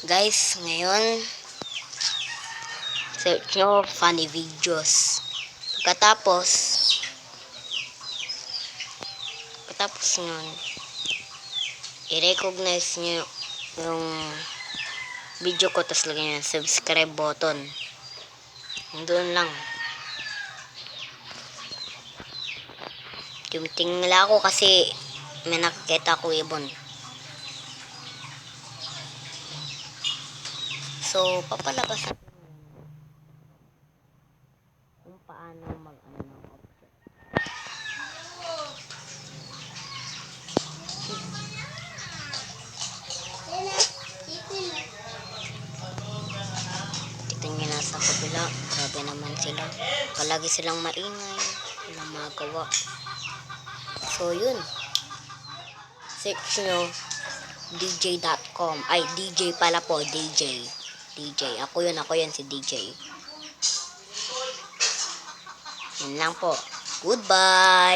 Guys, ngayon search nyo funny videos. Pagkatapos nun, i-recognize nyo yung video ko, tapos lagyan nyo yung subscribe button. Doon lang. Tingnan nila ako kasi may nakikita ko ibon. So, papalabas natin kung paano mag-ano ng object. Tignan nyo na sa kabila. Grabe naman sila. Palagi silang maingay. Walang magawa. So, yun. Search nyo dj.com. Ay, DJ pala po. DJ. Ako yun si DJ. Yun lang po. Goodbye!